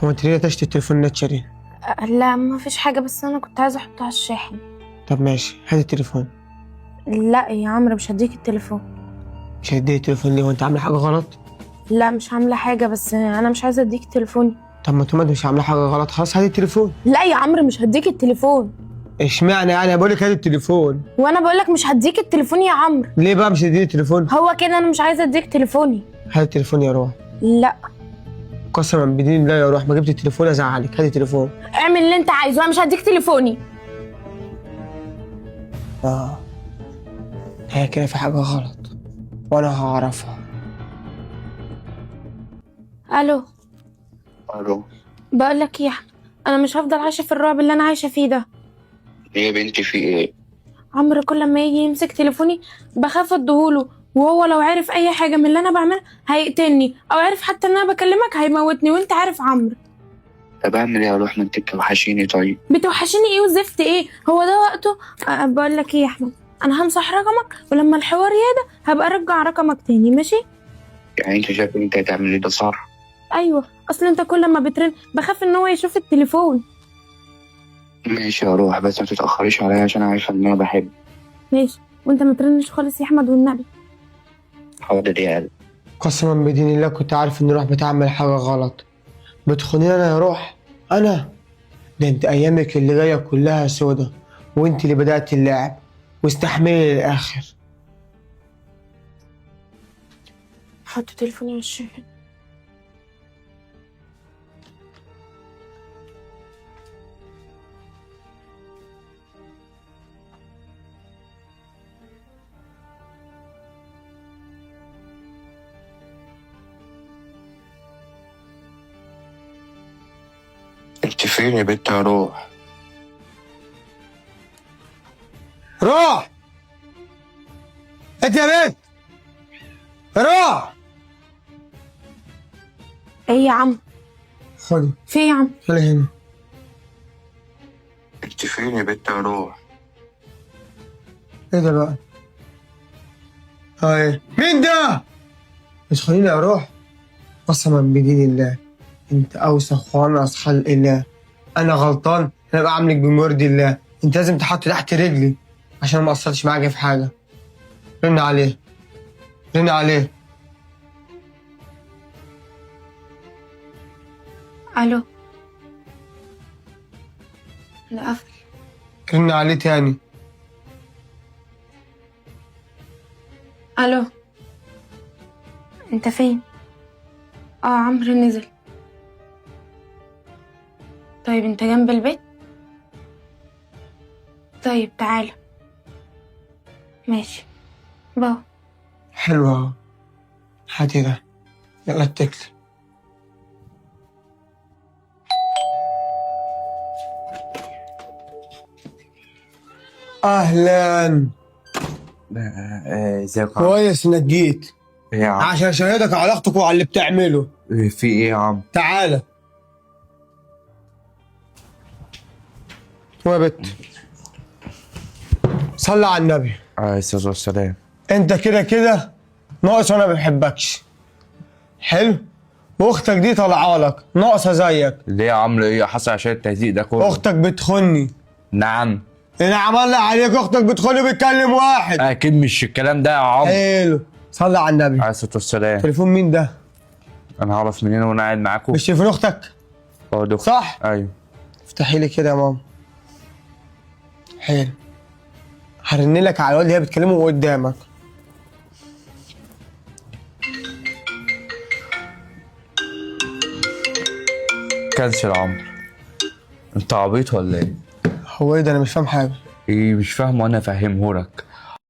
هو انت ليه تشتري التليفون نتشري؟ لا مفيش حاجة، بس أنا كنت عايزة أحطه على الشاحن. طب ماشي، هات التليفون. لا يا عمرو مش هديك التليفون. مش هديك التليفون ليه؟ وانت عامله حاجه غلط؟ لا مش عاملة حاجة، بس أنا مش عايزة أديك تليفوني. طب ما انت مش عامله حاجه غلط، خلاص هات التليفون. لا يا عمرو مش هديك التليفون. اشمعنى يعني؟ انا بقول لك هات التليفون. وأنا بقولك مش هديك التليفون يا عمرو. ليه بقى مش هتديني التليفون؟ هو كده أنا مش عايزة أديك تليفوني. هات التليفون يا روح. لا. قسما بدين الله يا روح ما جبت التليفون ازعلك. هات التليفون. اعمل اللي أنت عايزه، أنا مش هديك تليفوني. هي كده في حاجه غلط وانا هعرفها. ألو. الو. بقولك إيه يا أحمد، أنا مش هفضل عايشة في الرعب اللي أنا عايشة فيه ده. ايه يا بنتي في ايه؟ عمرو كل ما يجي يمسك تليفوني بخاف اديهوله، وهو لو عرف اي حاجه من اللي انا بعملها هيقتلني، او عرف حتى ان انا بكلمك هيموتني، وانت عارف عمرو. طب اعمل ايه يا روح؟ ما انت بتوحشيني. طيب بتوحشيني ايه وزفت ايه؟ هو ده وقته؟ بقول لك ايه يا احمد، انا همسح رقمك، ولما الحوار يهدى هبقى ارجع رقمك تاني، ماشي؟ يعني انت شايف ان انت هتعملي ده صح؟ ايوه، اصل انت كل ما بترن بخاف ان هو يشوف التليفون. ماشي يا روح، بس ما تتاخريش عليا عشان عارفه ان انا بحب. ماشي، وانت ما ترنش خالص يا احمد والنبي. حاضر يا قلب. قسما بدين الله كنت عارف ان روح بتعمل حاجه غلط. بتخوني انا يا روح؟ انا؟ ده انت ايامك اللي جايه كلها سودا، وانت اللي بدات اللعب، واستحملي للاخر. حط تليفوني على الشاحن. انت فين يا بنت يا روح؟ روح! انت يا بنت! روح! ايه يا عم؟ خدي. في ايه يا عم؟ خلي هنا. انت فين يا بنت يا روح؟ ايه ده بقى؟ ايه؟ مين ده؟ مش خليني اروح. قسما بدين الله انت اوسخ وانقص خلق الله. انا غلطان، انا بعملك بمرضي الله. انت لازم تحط تحت رجلي عشان ما اقصرش معاك في حاجه. رن عليه، رن عليه. الو. لا قفل. رن عليه تاني. الو. انت فين؟ عمرو نزل. طيب انت جنب البيت؟ طيب تعالى. ماشي. باو. حلوة اهو. هاتي ده، يلا اتكلي. اهلا. ازيك؟ كويس انك جيت ايه يا عم؟ عشان اشهدك على اختك وعلى اللي بتعمله. في ايه يا عم؟ تعالى. يا بت، صلي على النبي عليه الصلاه والسلام. انت كده كده ناقص وانا ما بحبكش. حلو؟ واختك دي طالعه لك ناقصه زيك. ليه يا عمرو؟ ايه حصل عشان التهزيق ده كله؟ اختك بتخني. نعم. انا عمل عليك، اختك بتخني بتكلم واحد. اكيد مش الكلام ده يا عمرو. حلو، صلي على النبي. عليه الصلاه والسلام. تليفون مين ده؟ انا هعرف منين وانا قاعد معاكم؟ مش تليفون اختك؟ برضه صح؟ ايوه. افتحي لي كده يا ماما. حلو، هرن لك على الواد اللي هي بتكلمه قدامك. كنسل يا عمرو. انت عبيط ولا ايه؟ هو ايه ده؟ انا مش فاهم حاجه. ايه مش فاهم وانا افهمهولك.